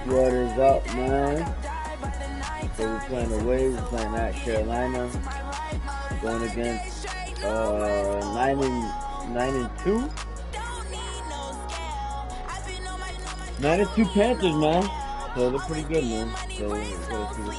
What is up, man? So we're playing away. We're playing at Carolina, going against 9-2, 9-2 Panthers, man. So they're pretty good, man. So we're gonna see what's up, man.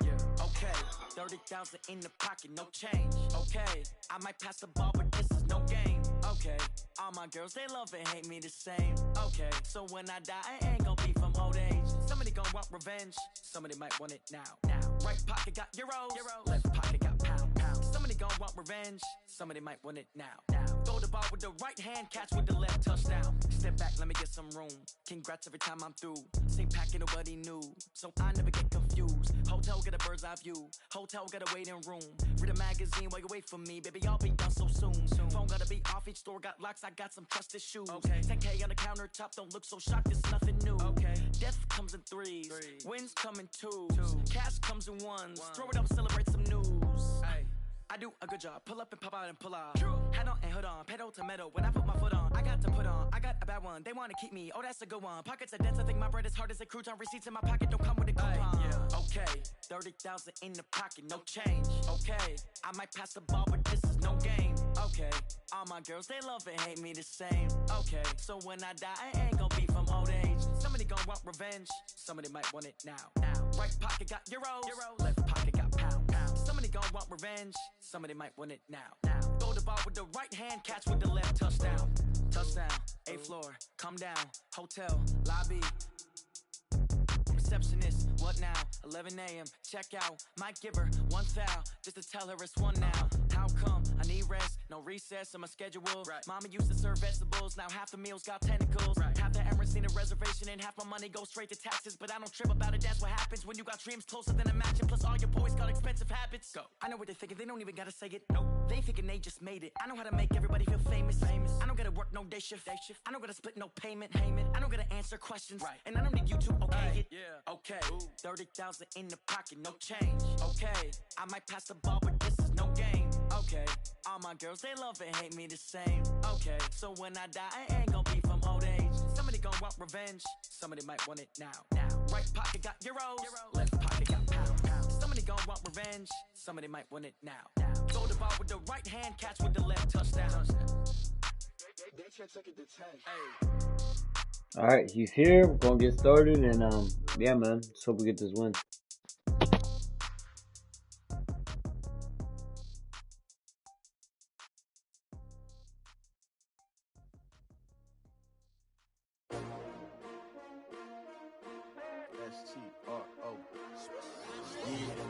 Yeah. Okay. 30,000 in the pocket, no change. Okay. I might pass the ball, but this is no game. Okay. All my girls, they love and hate me the same. Okay. So when I die, I ain't gonna be from old age. Somebody gonna want revenge. Somebody might want it now. Right pocket got euros. Left pocket got pound. Somebody gonna want revenge. Somebody might want it now. Throw the ball with the right hand, catch with the left, touchdown. Step back, let me get some room. Congrats every time I'm through. Same packet, nobody knew, so I never get confused. Hotel got a bird's eye view. Hotel got a waiting room. Read a magazine while you wait for me, baby. I'll be done so soon. Phone gotta be off. Each store got locks. I got some trusted shoes. 10K on the countertop. Don't look so shocked. It's nothing new. Death comes in threes. Wins come in twos. Cash comes in ones. Throw it up, celebrate some news. I do a good job. Pull up and pop out and pull out. Head on and hood on. Pedal to metal. When I put my foot on, I got to put on. I got a bad one. They want to keep me. Oh, that's a good one. Pockets are dense. I think my bread is hard as a crouton. Receipts in my pocket don't come with a coupon. Okay. 30,000 in the pocket. No change. Okay. I might pass the ball, but this is no game. Okay. All my girls, they love and hate me the same. Okay. So when I die, I ain't gonna be from old age. Somebody gonna want revenge. Somebody might want it now. Right pocket got euros. Left pocket got pound. Somebody gon' want revenge. Somebody might want it now. Throw the ball with the right hand, catch with the left, touchdown. Touchdown, 8th floor, come down. Hotel, lobby. Receptionist, what now? 11 a.m., check out. Might give her one foul, just to tell her it's one now. How come? I need rest, no recess on my schedule. Mama used to serve vegetables, now half the meals got tentacles. Half the errands need a reservation and half my money goes straight to taxes. But I don't trip about it, that's what happens when you got dreams closer than a match. And plus all your boys got expensive habits. Go. I know what they're thinking, they don't even gotta say it. Nope. They thinking they just made it. I know how to make everybody feel famous. I don't gotta work no day shift. I don't gotta split no payment. I don't gotta answer questions. And I don't need you to okay it. Okay, 30,000 in the pocket, no change. Okay, I might pass the ball, but this is no game. Okay, all my girls, they love and hate me the same. Okay, so when I die, I ain't gonna be from old age. Somebody gonna want revenge. Somebody might want it now. Right pocket got euros. Left pocket got pound. Somebody gonna want revenge. Somebody might want it now. Throw the ball with the right hand, catch with the left, touchdown. Alright, he's here. We're gonna get started, and yeah, man. Let's hope we get this win. S-T-R-O. Yeah.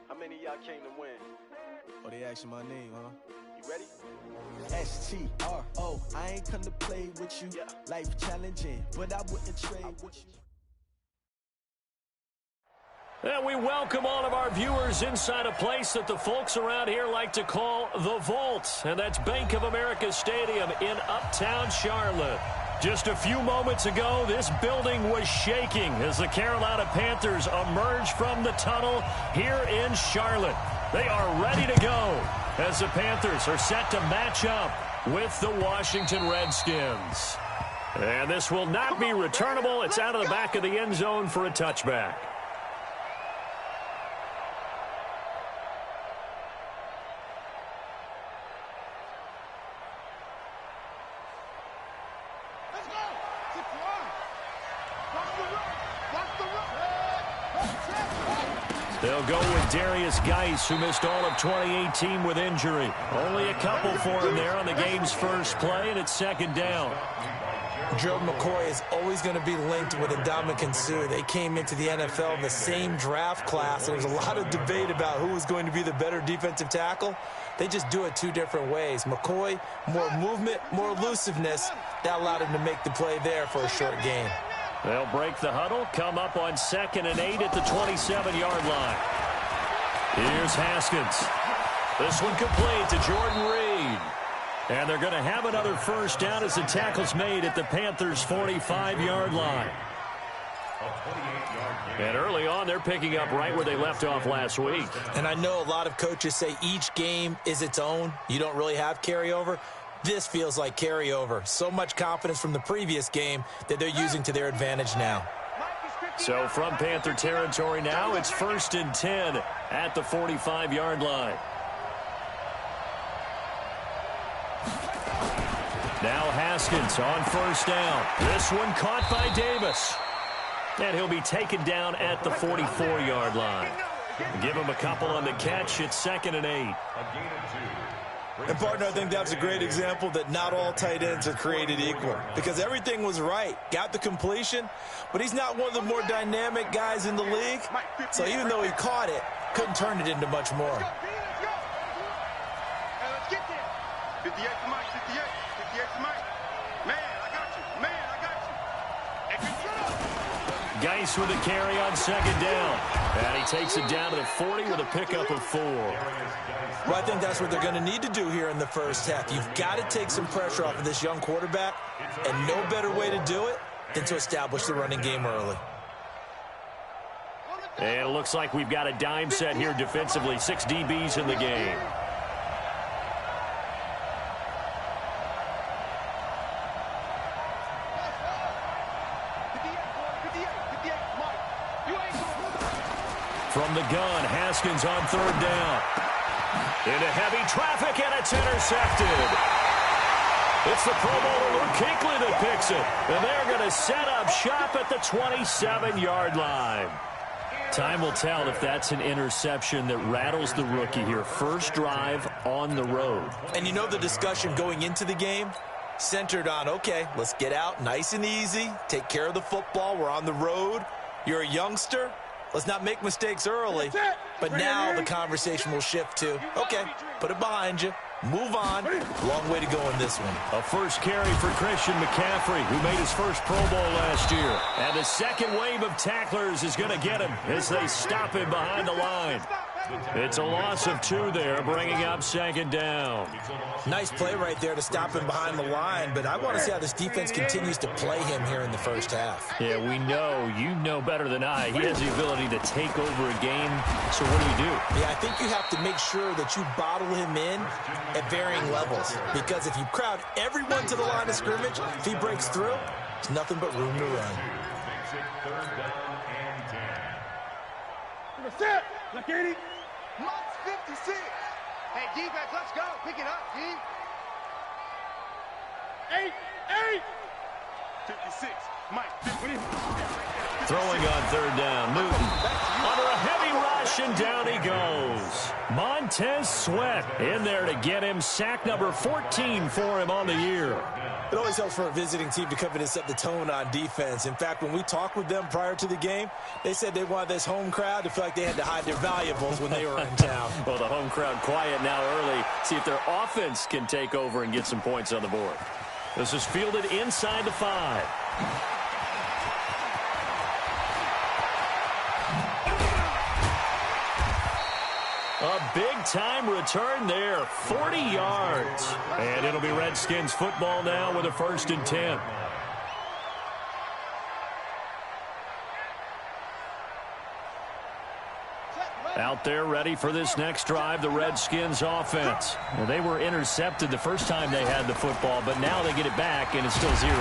How many of y'all came to win? Oh, they asking my name, huh? You ready? S-T-R-O. I ain't come to play with you. Life challenging, but I wouldn't trade with you. And we welcome all of our viewers inside a place that the folks around here like to call the Vault. And that's Bank of America Stadium in Uptown Charlotte. Just a few moments ago, this building was shaking as the Carolina Panthers emerged from the tunnel here in Charlotte. They are ready to go as the Panthers are set to match up with the Washington Redskins. And this will not be returnable. It's out of the back of the end zone for a touchback. They'll go with Darius Geis, who missed all of 2018 with injury. Only a couple for him there on the game's first play, and it's second down. Joe McCoy is always going to be linked with Ndamukong Suh. They came into the NFL in the same draft class, and there's a lot of debate about who was going to be the better defensive tackle. They just do it two different ways. McCoy, more movement, more elusiveness. That allowed him to make the play there for a short gain. They'll break the huddle, come up on 2nd and 8 at the 27-yard line. Here's Haskins. This one complete to Jordan Reed. And they're going to have another first down as the tackle's made at the Panthers' 45-yard line. And early on, they're picking up right where they left off last week. And I know a lot of coaches say each game is its own. You don't really have carryover. This feels like carryover. So much confidence from the previous game that they're using to their advantage now. So from Panther territory now, it's 1st and 10 at the 45-yard line. Now Haskins on first down. This one caught by Davis. And he'll be taken down at the 44-yard line. Give him a couple on the catch. It's 2nd and 8. And, partner, I think that's a great example that not all tight ends are created equal, because everything was right. Got the completion, but he's not one of the more dynamic guys in the league. So even though he caught it, couldn't turn it into much more. Let's get there. 58 to Mike, 58 to Mike. Man, I got you. Man, I got you. Geis with a carry on 2nd down. And he takes it down to the 40 with a pickup of 4. Well, I think that's what they're going to need to do here in the first half. You've got to take some pressure off of this young quarterback, and no better way to do it than to establish the running game early. And it looks like we've got a dime set here defensively. 6 DBs in the game. From the gun, Haskins on 3rd down. Into heavy traffic, and it's intercepted. It's the Pro Bowler Luke Kuechly that picks it. And they're going to set up shop at the 27-yard line. Time will tell if that's an interception that rattles the rookie here. First drive on the road. And you know the discussion going into the game centered on, okay, let's get out nice and easy, take care of the football, we're on the road, you're a youngster, let's not make mistakes early. But now the conversation will shift to, okay, put it behind you, move on. Long way to go in this one. A first carry for Christian McCaffrey, who made his first Pro Bowl last year. And the second wave of tacklers is going to get him as they stop him behind the line. It's a loss of 2 there, bringing up 2nd down. Nice play right there to stop him behind the line, but I want to see how this defense continues to play him here in the first half. Yeah, we know, you know better than I, he has the ability to take over a game. So what do? Yeah, I think you have to make sure that you bottle him in at varying levels, because if you crowd everyone to the line of scrimmage, if he breaks through, there's nothing but room to run. Look at him. Mike's 56. Hey, defense, let's go. Pick it up, D. 56. Mike, 50. Throwing on 3rd down. Newton under a heavy rush, and down he goes. Montez Sweat in there to get him. Sack number 14 for him on the year. It always helps for a visiting team to come in and set the tone on defense. In fact, when we talked with them prior to the game, they said they wanted this home crowd to feel like they had to hide their valuables when they were in town. Well, the home crowd quiet now early. See if their offense can take over and get some points on the board. This is fielded inside the 5. A big-time return there, 40 yards. And it'll be Redskins football now with a 1st and 10. Out there ready for this next drive, the Redskins offense. Well, they were intercepted the first time they had the football, but now they get it back, and it's still 0-0.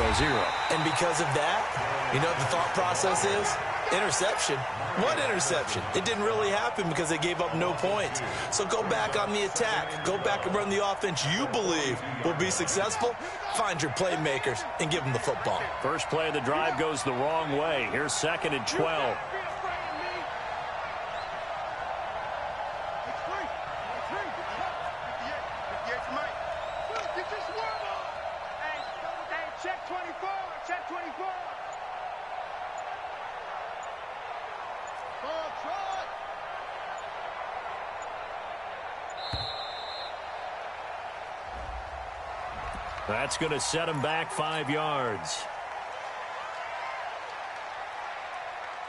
And because of that, you know what the thought process is? Interception. What interception? It didn't really happen because they gave up no points. So go back on the attack. Go back and run the offense you believe will be successful. Find your playmakers and give them the football. First play of the drive goes the wrong way. Here's 2nd and 12. Check 24. Check 24. That's going to set him back 5 yards.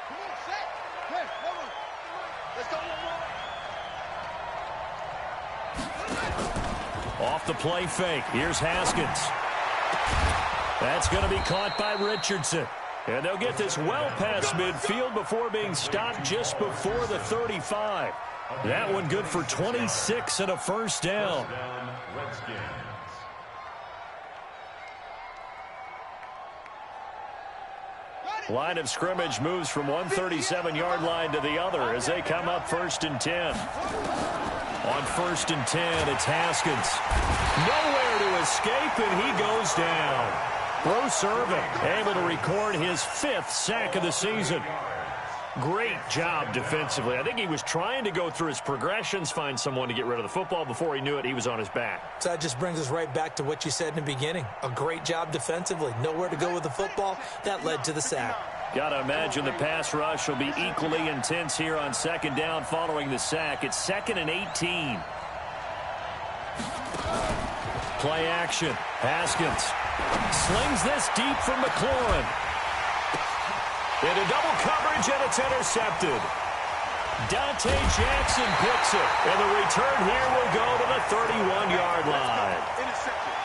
Come on, set. Hey, come on. Let's go one more. Off the play fake. Here's Haskins. That's going to be caught by Richardson. And they'll get this well past midfield before being stopped just before the 35. That one good for 26 and a first down. Line of scrimmage moves from one 37-yard line to the other as they come up 1st and 10. On 1st and 10, it's Haskins. Nowhere to escape, and he goes down. Bruce Irvin able to record his 5th sack of the season. Great job defensively. I think he was trying to go through his progressions, find someone to get rid of the football. Before he knew it, he was on his back. So that just brings us right back to what you said in the beginning. A great job defensively. Nowhere to go with the football. That led to the sack. Got to imagine the pass rush will be equally intense here on 2nd down following the sack. It's 2nd and 18. Play action. Haskins slings this deep from McLaurin. Into double coverage, and it's intercepted. Dante Jackson picks it, and the return here will go to the 31-yard line.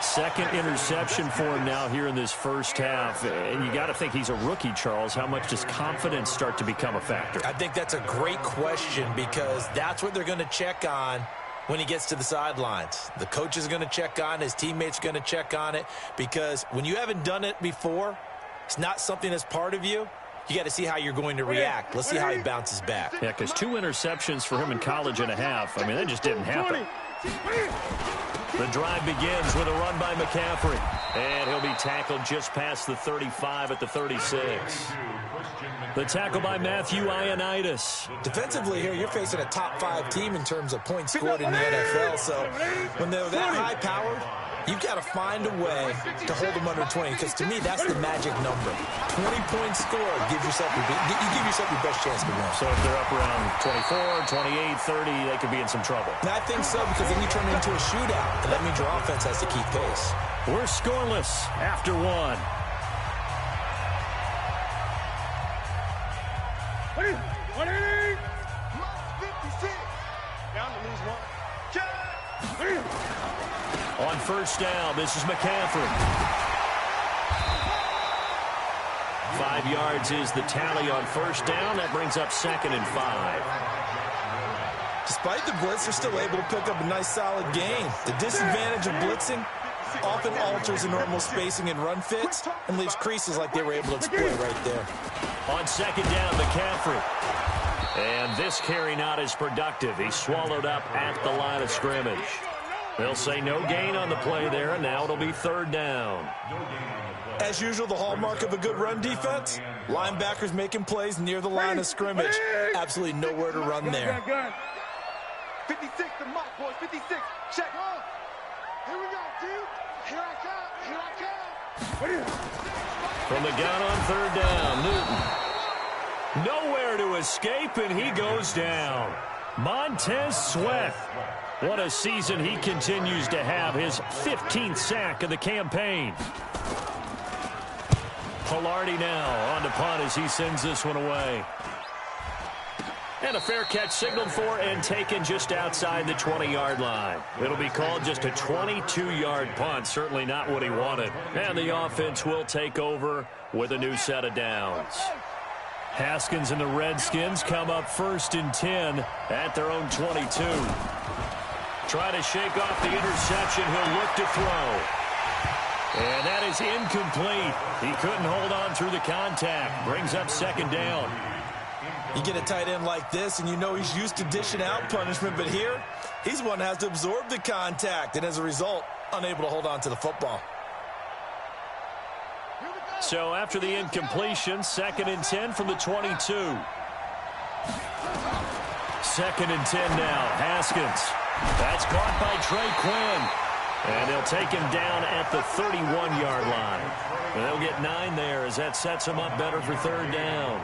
2nd interception for him now here in this first half. And you got to think he's a rookie, Charles. How much does confidence start to become a factor? I think that's a great question because that's what they're going to check on when he gets to the sidelines. The coach is going to check on it. His teammates are going to check on it because when you haven't done it before, it's not something that's part of you. You got to see how you're going to react. Let's see how he bounces back. Yeah, because 2 interceptions for him in college and a half. I mean, that just didn't happen. The drive begins with a run by McCaffrey. And he'll be tackled just past the 35 at the 36. The tackle by Matthew Ioannidis. Defensively here, you're facing a top 5 team in terms of points scored in the NFL. So when they're that high-powered, you've got to find a way to hold them under 20, because to me, that's the magic number. 20 points scored gives yourself your best chance to win. So if they're up around 24, 28, 30, they could be in some trouble. And I think so, because then you turn it into a shootout, and that means your offense has to keep pace. We're scoreless after 1. On 1st down, this is McCaffrey. 5 yards is the tally on 1st down. That brings up 2nd and 5. Despite the blitz, they're still able to pick up a nice, solid gain. The disadvantage of blitzing often alters the normal spacing and run fits and leaves creases like they were able to exploit right there. On 2nd down, McCaffrey. And this carry not as productive. He's swallowed up at the line of scrimmage. They'll say no gain on the play there, and now it'll be 3rd down. As usual, the hallmark of a good run defense, linebackers making plays near the line of scrimmage. Absolutely nowhere to run there. 56, the mark, boys. 56. Check. Here we go, dude. Here I come. Here I come. From the gun on 3rd down, Newton. Nowhere to escape, and he goes down. Montez Sweat. What a season he continues to have. His 15th sack of the campaign. Pilardi now on to punt as he sends this one away. And a fair catch signaled for and taken just outside the 20-yard line. It'll be called just a 22-yard punt. Certainly not what he wanted. And the offense will take over with a new set of downs. Haskins and the Redskins come up 1st and 10 at their own 22. Try to shake off the interception. He'll look to throw. And that is incomplete. He couldn't hold on through the contact. Brings up 2nd down. You get a tight end like this, and you know he's used to dishing out punishment, but here, he's one that has to absorb the contact, and as a result, unable to hold on to the football. So after the incompletion, 2nd and 10 from the 22. 2nd and 10 now. Haskins. That's caught by Trey Quinn. And they'll take him down at the 31-yard line. And they'll get 9 there as that sets him up better for 3rd down.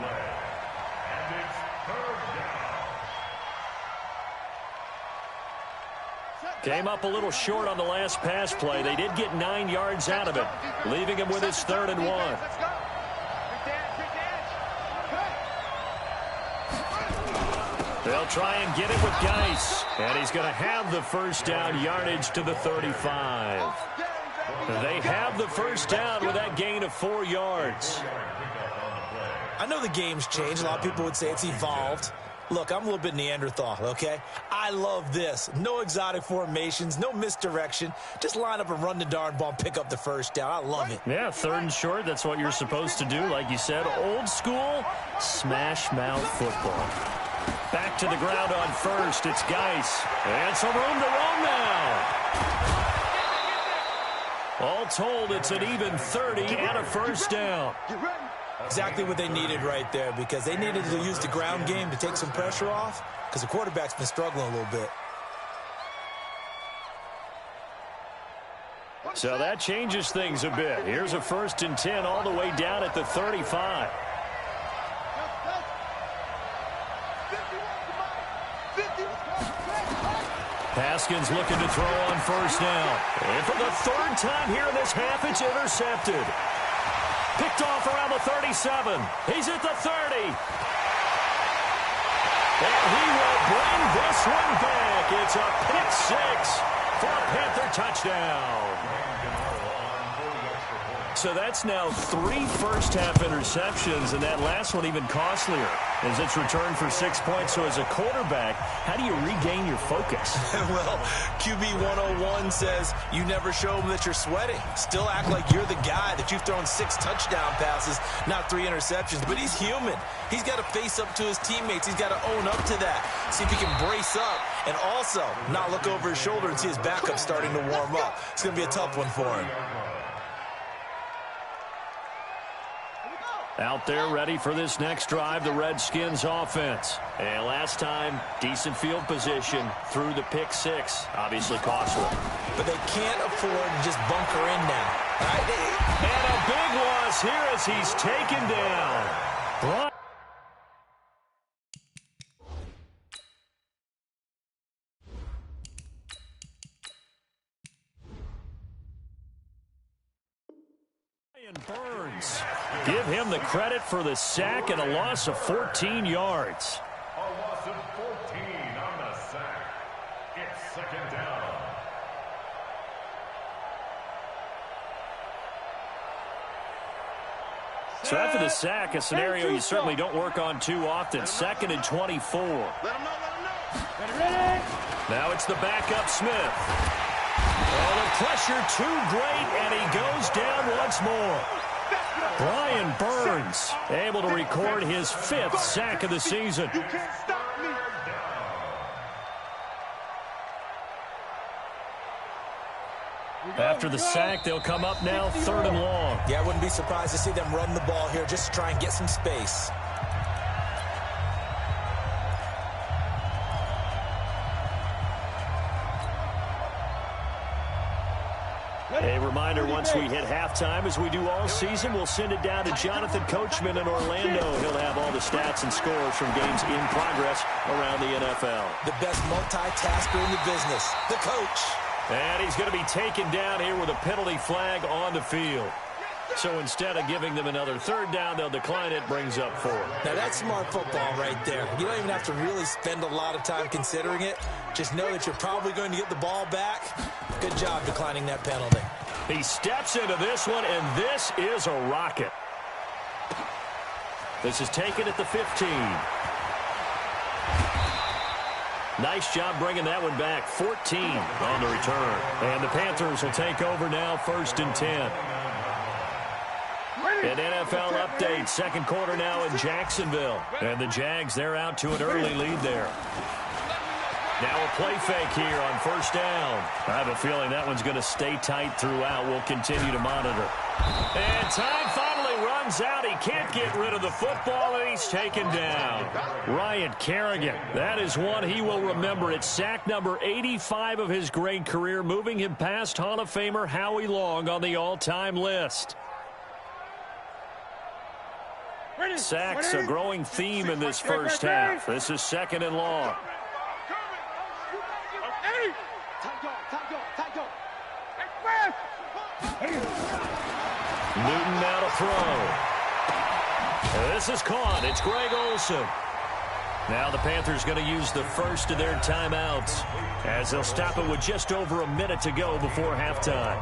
Came up a little short on the last pass play. They did get 9 yards out of it, leaving him with his 3rd and 1. They'll try and get it with Geis. And he's going to have the 1st down yardage to the 35. They have the 1st down with that gain of 4 yards. I know the game's changed. A lot of people would say it's evolved. Look, I'm a little bit Neanderthal, okay? I love this. No exotic formations, no misdirection. Just line up and run the darn ball and pick up the 1st down. I love it. Yeah, 3rd and short, that's what you're supposed to do. Like you said, old school, smash mouth football. Back to the ground on 1st. It's Geis. And some room to roam now. All told, it's an even 30 and a 1st down. Exactly what they needed right there, because they needed to use the ground game to take some pressure off, because the quarterback's been struggling a little bit. So that changes things a bit. Here's a 1st and 10 all the way down at the 35. Haskins looking to throw on 1st down. And for the 3rd time here in this half, it's intercepted. Picked off around the 37. He's at the 30. And he will bring this one back. It's a pick 6 for a Panther touchdown. So that's now 3 first-half interceptions, and that last one even costlier as it's returned for 6 points. So as a quarterback, how do you regain your focus? Well, QB 101 says you never show them that you're sweating. Still act like you're the guy, that you've thrown 6 touchdown passes, not 3 interceptions. But he's human. He's got to face up to his teammates. He's got to own up to that. See if he can brace up and also not look over his shoulder and see his backup starting to warm up. It's going to be a tough one for him. Out there ready for this next drive, the Redskins offense. And last time, decent field position through the pick 6. Obviously costly. But they can't afford to just bunker in now. And a big loss here as he's taken down. Brian Burns. Give him the credit for the sack and a loss of 14 yards. A loss of 14 on the sack. It's 2nd down. So after the sack, a scenario you certainly don't work on too often. 2nd and 24. Now it's the backup Smith. Oh, the pressure too great, and he goes down once more. Brian Burns able to record his 5th sack of the season. You can't stop me. After the sack, they'll come up now 3rd and long. Yeah, I wouldn't be surprised to see them run the ball here just to try and get some space. A reminder, once we hit halftime, as we do all season, we'll send it down to Jonathan Coachman in Orlando. He'll have all the stats and scores from games in progress around the NFL. The best multitasker in the business, the coach. And he's going to be taken down here with a penalty flag on the field. So instead of giving them another 3rd down, they'll decline it, brings up 4. Now that's smart football right there. You don't even have to really spend a lot of time considering it. Just know that you're probably going to get the ball back. Good job declining that penalty. He steps into this one, and this is a rocket. This is taken at the 15. Nice job bringing that one back. 14 on the return. And the Panthers will take over now, 1st and 10. An NFL update, second quarter now in Jacksonville. And the Jags, they're out to an early lead there. Now a play fake here on 1st down. I have a feeling that one's going to stay tight throughout. We'll continue to monitor. And time finally runs out. He can't get rid of the football, and he's taken down. Ryan Kerrigan, that is one he will remember. It's sack number 85 of his great career, moving him past Hall of Famer Howie Long on the all-time list. Sacks a growing theme in this first half. This is 2nd and long. Newton now to throw. This is caught. It's Greg Olsen. Now the Panthers going to use the first of their timeouts as they'll stop it with just over a minute to go before halftime.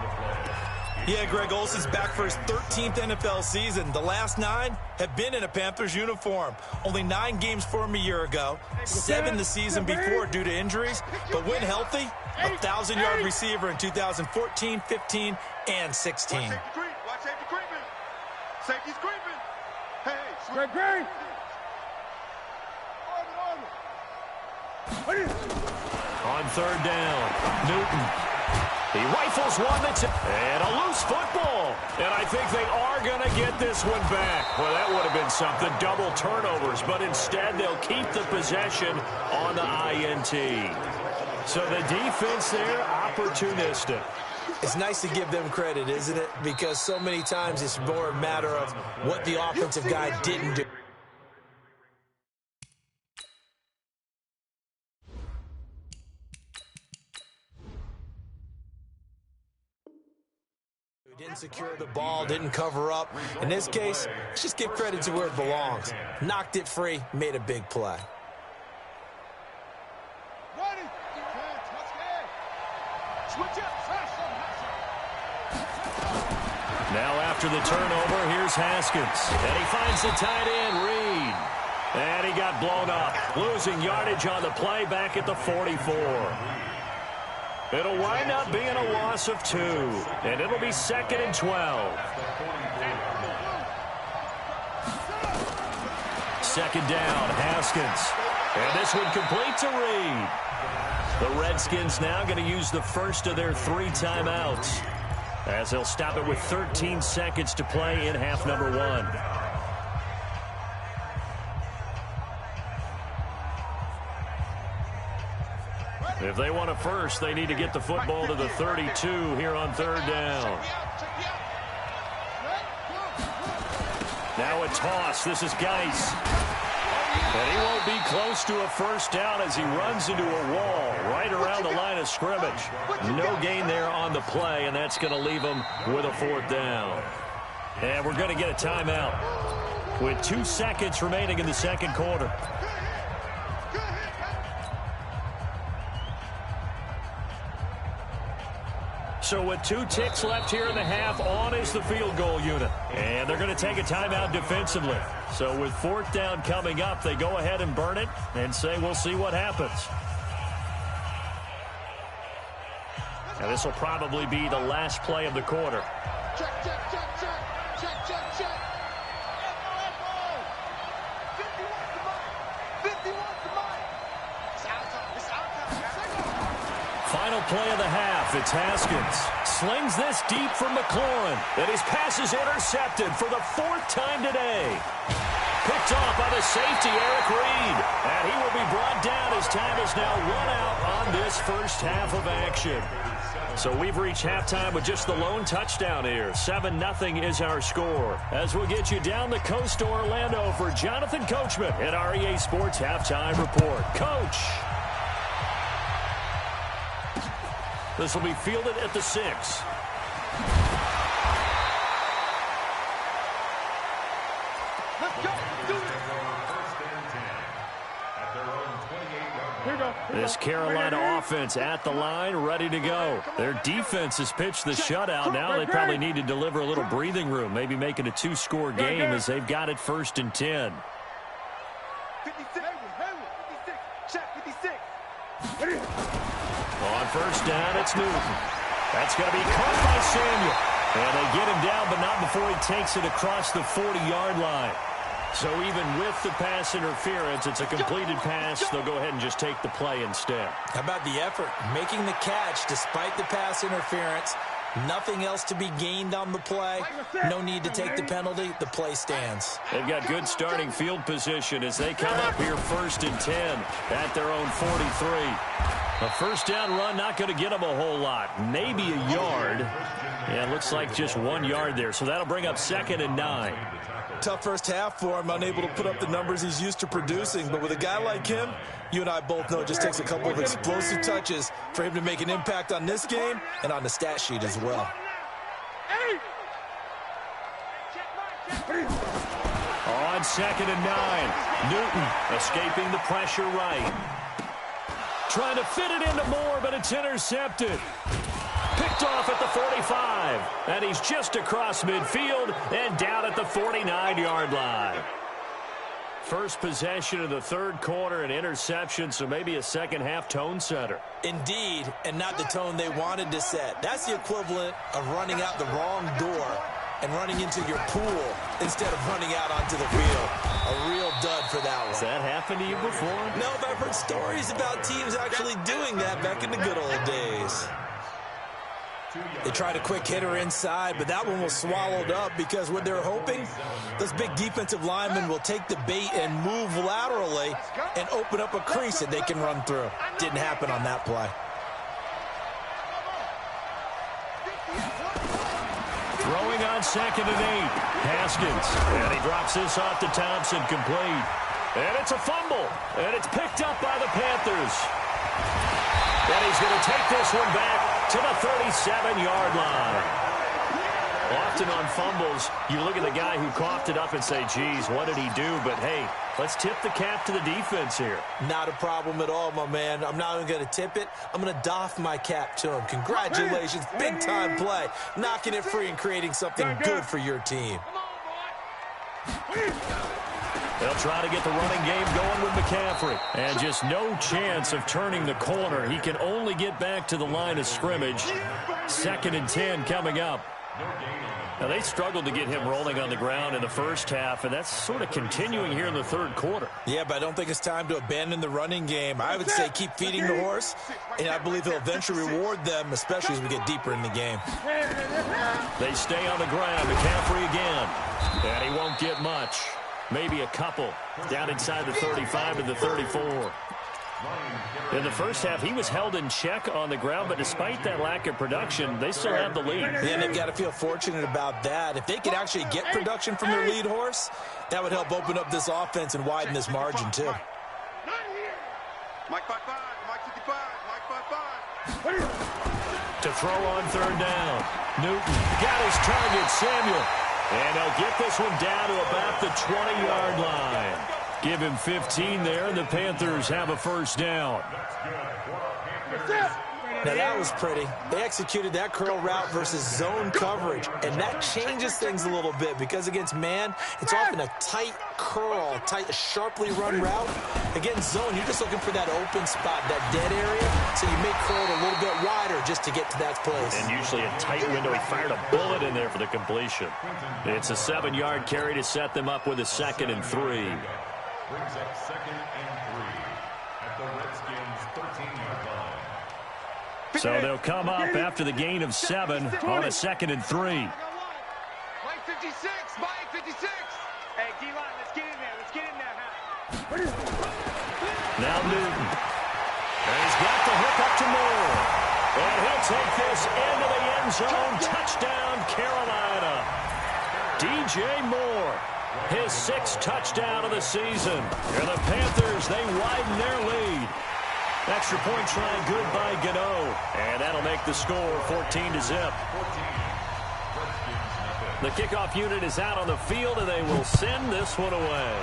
Yeah, Greg Olsen's back for his 13th NFL season. The last 9 have been in a Panthers uniform. Only 9 games for him a year ago, 7 the season before due to injuries. But when healthy, a 1,000-yard receiver in 2014, 15, and 16. Watch safety creeping. Safety's creeping. Hey, Greg. On 3rd down, Newton. He rifles one that's and a loose football. And I think they are going to get this one back. Well, that would have been something, double turnovers. But instead, they'll keep the possession on the INT. So the defense there, opportunistic. It's nice to give them credit, isn't it? Because so many times it's more a matter of what the offensive guy didn't do. Didn't secure the ball, didn't cover up. In this case, let's just give credit to where it belongs. Knocked it free, made a big play. Now after the turnover, here's Haskins. And he finds the tight end, Reed. And he got blown up, losing yardage on the play back at the 44. It'll wind up being a loss of 2, and it'll be 2nd and 12. 2nd down, Haskins. And this one complete to Reed. The Redskins now going to use the first of their 3 timeouts as they'll stop it with 13 seconds to play in half number 1. If they want a first, they need to get the football to the 32 here on 3rd down. Now a toss. This is Geis. And he won't be close to a first down as he runs into a wall right around the line of scrimmage. No gain there on the play, and that's going to leave him with a 4th down. And we're going to get a timeout with 2 seconds remaining in the 2nd quarter. So with 2 ticks left here in the half, on is the field goal unit. And they're going to take a timeout defensively. So with 4th down coming up, they go ahead and burn it and say we'll see what happens. And this will probably be the last play of the quarter. Check. Final play of the half. It's Haskins. Slings this deep from McLaurin. And his pass is intercepted for the 4th time today. Picked off by the safety, Eric Reed. And he will be brought down as time is now run out on this first half of action. So we've reached halftime with just the lone touchdown here. 7-0 is our score. As we'll get you down the coast to Orlando for Jonathan Coachman at REA Sports Halftime Report. Coach. This will be fielded at the 6. Let's go. Do it. First and 10 at their own 28-yard This Carolina offense at the line, ready to go. Their defense has pitched the shutout. Now they probably need to deliver a little breathing room, maybe make it a 2-score game as they've got it 1st and 10. 56. Check 56. On 1st down, it's Newton. That's going to be caught by Samuel. And they get him down, but not before he takes it across the 40-yard line. So even with the pass interference, it's a completed pass. They'll go ahead and just take the play instead. How about the effort? Making the catch despite the pass interference. Nothing else to be gained on the play. No need to take the penalty. The play stands. They've got good starting field position as they come up here 1st and 10 at their own 43. A 1st down run, not going to get them a whole lot. Maybe a yard. Yeah, it looks like just 1 yard there. So that'll bring up 2nd and 9. Tough first half for him, unable to put up the numbers he's used to producing. But with a guy like him, you and I both know it just takes a couple of explosive touches for him to make an impact on this game and on the stat sheet as well. On 2nd and 9, Newton escaping the pressure right. Trying to fit it into Moore, but it's intercepted. Picked off at the 45, and he's just across midfield and down at the 49-yard line. First possession of the 3rd quarter, an interception, so maybe a second-half tone setter. Indeed, and not the tone they wanted to set. That's the equivalent of running out the wrong door and running into your pool instead of running out onto the field. A real dud for that one. Has that happened to you before? No, but I've heard stories about teams actually doing that back in the good old days. They tried a quick hitter inside, but that one was swallowed up because what they're hoping, those big defensive linemen will take the bait and move laterally and open up a crease that they can run through. Didn't happen on that play. Throwing on 2nd and 8. Haskins. And he drops this off to Thompson, complete. And it's a fumble. And it's picked up by the Panthers. And he's going to take this one back to the 37-yard line. Often on fumbles, you look at the guy who coughed it up and say, geez, what did he do? But, hey, let's tip the cap to the defense here. Not a problem at all, my man. I'm not even going to tip it. I'm going to doff my cap to him. Congratulations. Big-time play. Knocking it free and creating something good for your team. They'll try to get the running game going with McCaffrey. And just no chance of turning the corner. He can only get back to the line of scrimmage. 2nd and 10 coming up. Now, they struggled to get him rolling on the ground in the first half, and that's sort of continuing here in the 3rd quarter. Yeah, but I don't think it's time to abandon the running game. I would say keep feeding the horse, and I believe he'll eventually reward them, especially as we get deeper in the game. They stay on the ground. McCaffrey again. And he won't get much. Maybe a couple down inside the 35 and the 34. In the first half, he was held in check on the ground, but despite that lack of production, they still have the lead. And they've got to feel fortunate about that. If they could actually get production from their lead horse, that would help open up this offense and widen this margin, too. Mike 5-5, Mike 55, Mike 5-5. To throw on 3rd down. Newton got his target, Samuel. And they'll get this one down to about the 20-yard line. Give him 15 there, and the Panthers have a 1st down. Now, that was pretty. They executed that curl route versus zone coverage, and that changes things a little bit because against man, it's often a tight curl, tight, sharply run route. Against zone, you're just looking for that open spot, that dead area, so you may curl it a little bit wider just to get to that place. And usually a tight window. He fired a bullet in there for the completion. It's a 7-yard carry to set them up with a 2nd and 3. Brings up 2nd and 3 at the Redskins 13-yard line. So they'll come up after the gain of 7 on a 2nd and 3. Mike 56, Mike 56. Hey, D-line, let's get in there. Let's get in there, huh? Now Newton. And he's got the hook up to Moore. And he'll take this into the end zone. Touchdown, Carolina. DJ Moore, his 6th touchdown of the season. And the Panthers, they widen their lead. Extra point try good by Gano. And that'll make the score 14-0. The kickoff unit is out on the field, and they will send this one away.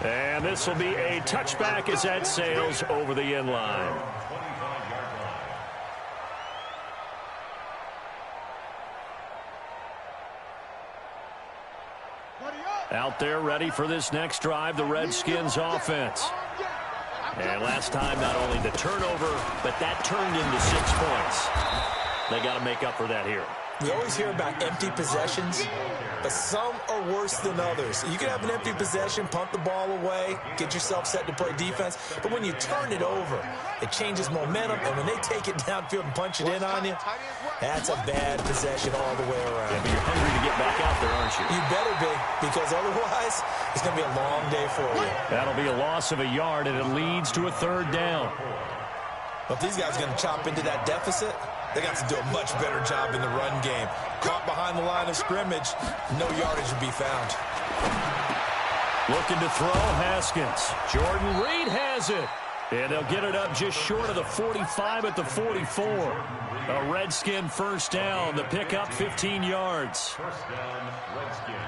And this will be a touchback as that sails over the end line. Out there ready for this next drive, the Redskins offense. And last time, not only the turnover, but that turned into 6 points. They got to make up for that here. We always hear about empty possessions, but some are worse than others. You can have an empty possession, punt the ball away, get yourself set to play defense, but when you turn it over, it changes momentum, and when they take it downfield and punch it in on you, that's a bad possession all the way around. Yeah, but you're hungry to get back out there, aren't you? You better be, because otherwise, it's going to be a long day for you. That'll be a loss of a yard, and it leads to a 3rd down. But if these guys are going to chop into that deficit, they got to do a much better job in the run game. Caught behind the line of scrimmage, no yardage to be found. Looking to throw, Haskins. Jordan Reed has it. And they'll get it up just short of the 45 at the 44. A Redskin 1st down. The pickup 15 yards. 1st down, Redskins.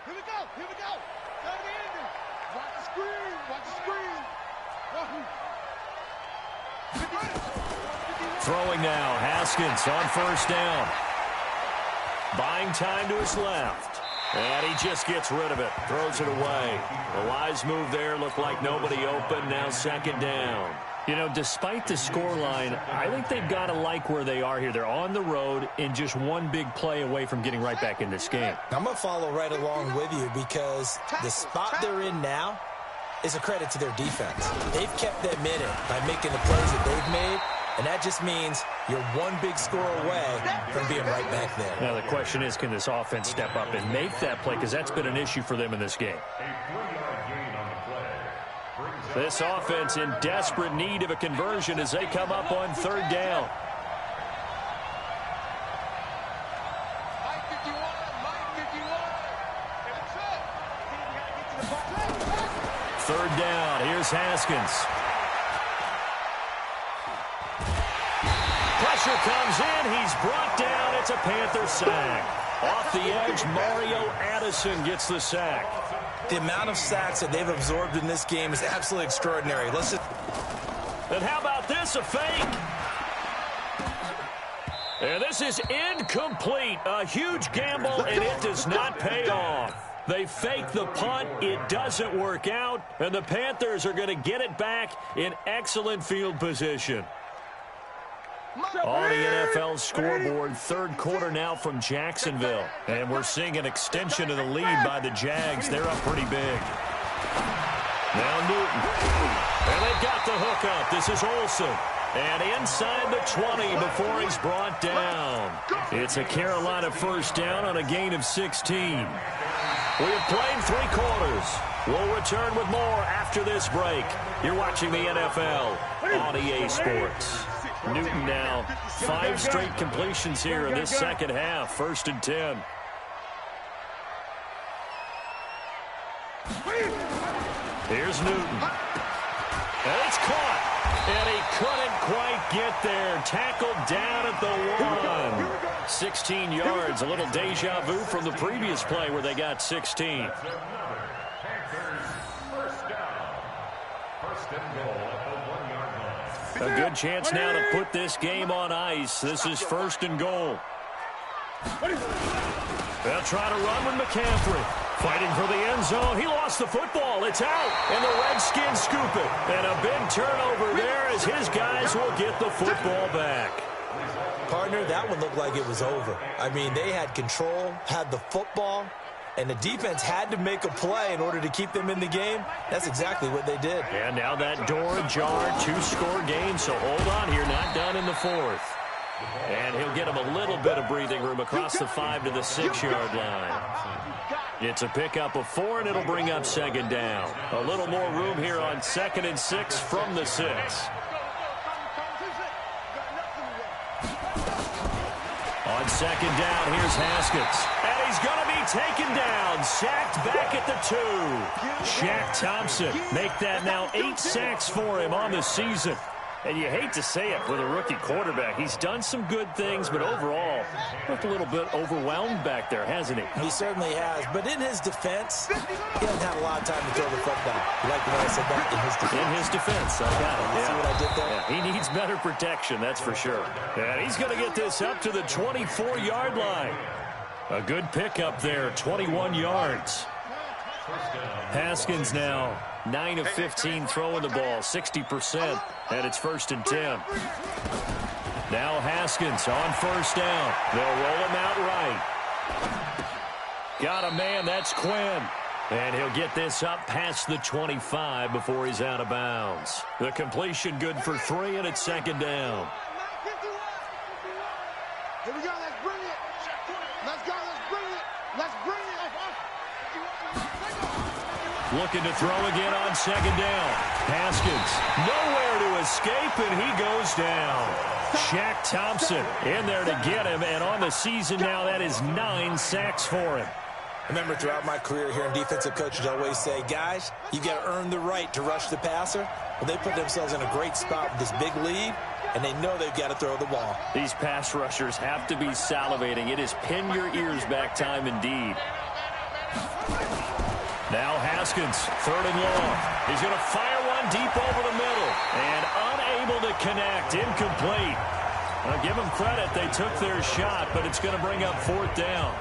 Here we go. Here we go. Go to the ending. Watch the screen. Watch the screen. Throwing now, Haskins on 1st down. Buying time to his left. And he just gets rid of it. Throws it away. The wise move there. Looked like nobody open. Now 2nd down. You know, despite the scoreline, I think they've got to like where they are here. They're on the road and just one big play away from getting right back in this game. I'm going to follow right along with you because the spot they're in now is a credit to their defense. They've kept them in it by making the plays that they've made, and that just means you're one big score away from being right back there. Now the question is, can this offense step up and make that play? Because that's been an issue for them in this game. A 3-yard gain on the play. This offense in desperate need of a conversion as they come up on 3rd down. Third down. Here's Haskins. Pressure comes in. He's brought down. It's a Panther sack. Off the edge, Mario Addison gets the sack. The amount of sacks that they've absorbed in this game is absolutely extraordinary. Listen. And how about this? A fake. And this is incomplete. A huge gamble, and it does not pay off. They fake the punt. It doesn't work out. And the Panthers are going to get it back in excellent field position. On the NFL scoreboard, 3rd quarter now from Jacksonville. And we're seeing an extension of the lead by the Jags. They're up pretty big. Now Newton. And they've got the hook up. This is Olsen. And inside the 20 before he's brought down. It's a Carolina 1st down on a gain of 16. We have played 3 quarters. We'll return with more after this break. You're watching the NFL on EA Sports. Newton now 5 straight completions here in this 2nd half. 1st and 10. Here's Newton. And it's caught. And he couldn't quite get there. Tackled down at the 1. 16 yards. A little deja vu from the previous play where they got 16. A good chance now to put this game on ice. This is 1st and goal. They'll try to run with McCaffrey. Fighting for the end zone. He lost the football. It's out. And the Redskins scoop it. And a big turnover there as his guys will get the football back. Partner, that one looked like it was over. I mean, they had control, had the football, and the defense had to make a play in order to keep them in the game. That's exactly what they did. And now that door ajar, 2-score game, so hold on here, not done in the 4th. And he'll get him a little bit of breathing room across the 5 to the 6-yard line. It's a pickup of 4, and it'll bring up 2nd down. A little more room here on 2nd and 6 from the 6. On 2nd down, here's Haskins. And he's going to be taken down. Sacked back at the 2. Shaq Thompson make that now 8 sacks for him on the season. And you hate to say it with a rookie quarterback. He's done some good things, but overall, looked a little bit overwhelmed back there, hasn't he? He certainly has. But in his defense, he hasn't had a lot of time to throw the football. You like the way I said that? In his defense. In his defense, I got it. You see what I did there? Yeah, he needs better protection, that's for sure. And he's going to get this up to the 24-yard line. A good pickup there, 21 yards. Haskins now 9 of 15 throwing the ball, 60%, and it's 1st and 10. Now Haskins on 1st down. They'll roll him out right. Got a man, that's Quinn. And he'll get this up past the 25 before he's out of bounds. The completion good for 3, and it's 2nd down. Here we go, let's bring it. Let's go, let's bring it. Let's bring it. Looking to throw again on 2nd down. Haskins, nowhere to escape, and he goes down. Shaq Thompson in there to get him, and on the season now, that is 9 sacks for him. Remember, throughout my career here in defensive coaches, I always say, guys, you got to earn the right to rush the passer. Well, they put themselves in a great spot with this big lead, and they know they've got to throw the ball. These pass rushers have to be salivating. It is pin your ears back time indeed. Now Haskins, 3rd and long. He's going to fire one deep over the middle, and unable to connect, incomplete. I'll give them credit. They took their shot, but it's going to bring up 4th down.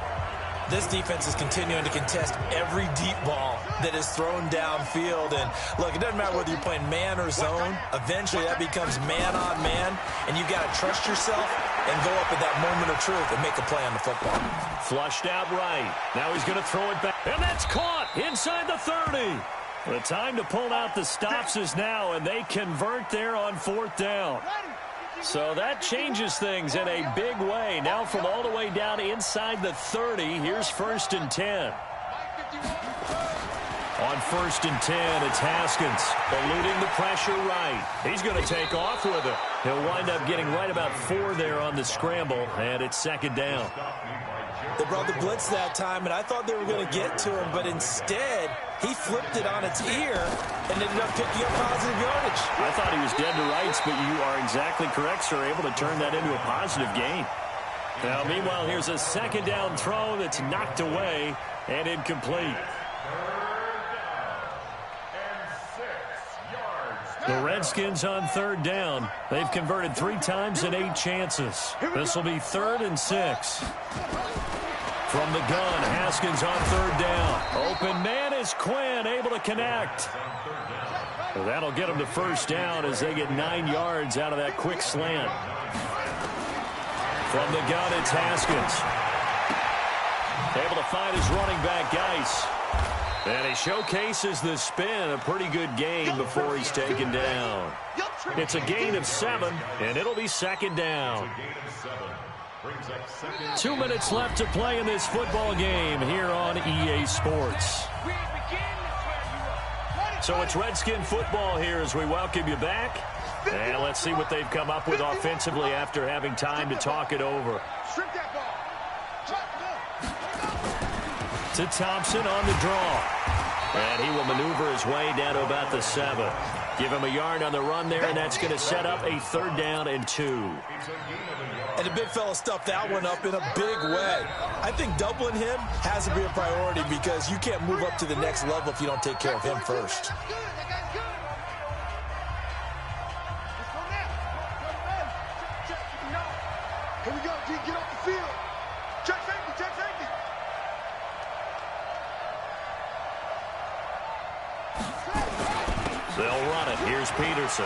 This defense is continuing to contest every deep ball that is thrown downfield. And, look, it doesn't matter whether you're playing man or zone. Eventually, that becomes man-on-man, and you've got to trust yourself and go up at that moment of truth and make a play on the football. Flushed out right. Now he's going to throw it back. And that's caught inside the 30. The time to pull out the stops is now, and they convert there on 4th down. So that changes things in a big way. Now from all the way down inside the 30, here's 1st and 10. On 1st and 10, it's Haskins eluding the pressure right. He's going to take off with it. He'll wind up getting right about 4 there on the scramble, and it's 2nd down. They brought the blitz that time, and I thought they were going to get to him, but instead, he flipped it on its ear and ended up picking up positive yardage. I thought he was dead to rights, but you are exactly correct, sir, able to turn that into a positive gain. Now, meanwhile, here's a 2nd down throw that's knocked away and incomplete. The Redskins on 3rd down. They've converted 3 times in 8 chances. This will be 3rd and 6. From the gun, Haskins on 3rd down. Open man is Quinn, able to connect. Well, that'll get him to 1st down as they get 9 yards out of that quick slant. From the gun, it's Haskins. Able to find his running back, Geis. And he showcases the spin, a pretty good gain before he's taken down. It's a gain of 7, and it'll be 2nd down. 2 minutes left to play in this football game here on EA Sports. So it's Redskin football here as we welcome you back. And let's see what they've come up with offensively after having time to talk it over. To Thompson on the draw. And he will maneuver his way down to about the 7. Give him a yard on the run there, and that's going to set up a 3rd down and 2. And the big fella stuffed that one up in a big way. I think doubling him has to be a priority because you can't move up to the next level if you don't take care of him first. Here we go, G, get off the field. Check safety, check safety. They'll run it. Here's Peterson.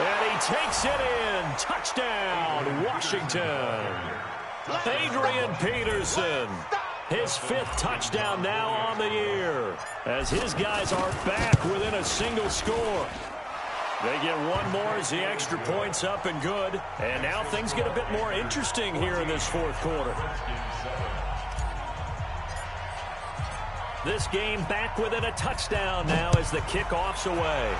And he takes it in. Touchdown, Washington. Adrian Peterson. His 5th touchdown now on the year as his guys are back within a single score. They get one more as the extra point's up and good. And now things get a bit more interesting here in this 4th quarter. This game back within a touchdown now as the kickoff's away.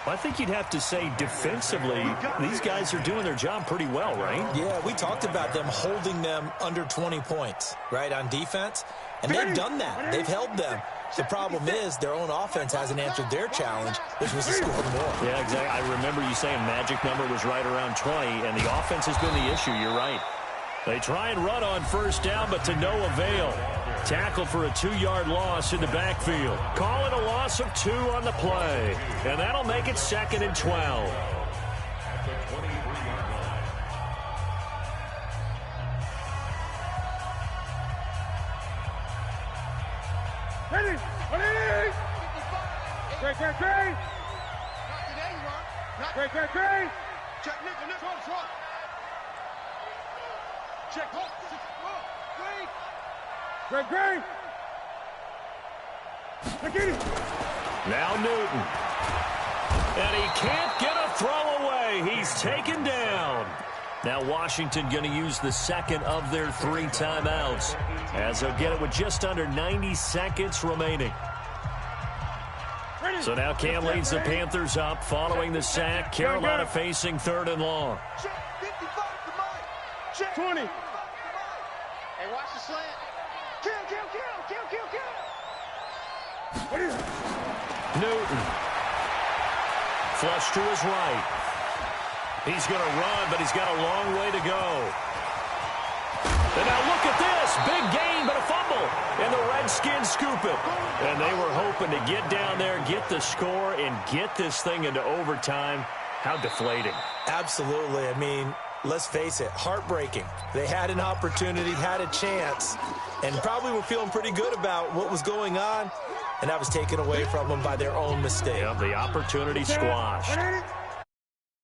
I think you'd have to say defensively, these guys are doing their job pretty well, right? Yeah, we talked about them holding them under 20 points, right, on defense. And they've done that. They've held them. The problem is their own offense hasn't answered their challenge, which was to score more. Yeah, exactly. I remember you saying magic number was right around 20, and the offense has been the issue. You're right. They try and run on first down, but to no avail. Tackled for a 2-yard loss in the backfield. Call it a loss of 2 on the play, and that'll make it 2nd and 12. Ready? Great. Not today, Ron. Great. Check, Nick, hold. Check, hold. Great. Now Newton. And he can't get a throw away. He's taken down. Now Washington going to use the second of their 3 timeouts, as they'll get it with just under 90 seconds remaining. So now Cam leads the Panthers up following the sack. Carolina facing 3rd and long. 20. Hey, watch the slant. Kill. Newton. Flush to his right. He's going to run, but he's got a long way to go. And now look at this. Big gain, but a fumble. And the Redskins scoop it. And they were hoping to get down there, get the score, and get this thing into overtime. How deflating. Absolutely. I mean, let's face it, heartbreaking. They had an opportunity, had a chance, and probably were feeling pretty good about what was going on, and that was taken away from them by their own mistake. Yeah, the opportunity squashed.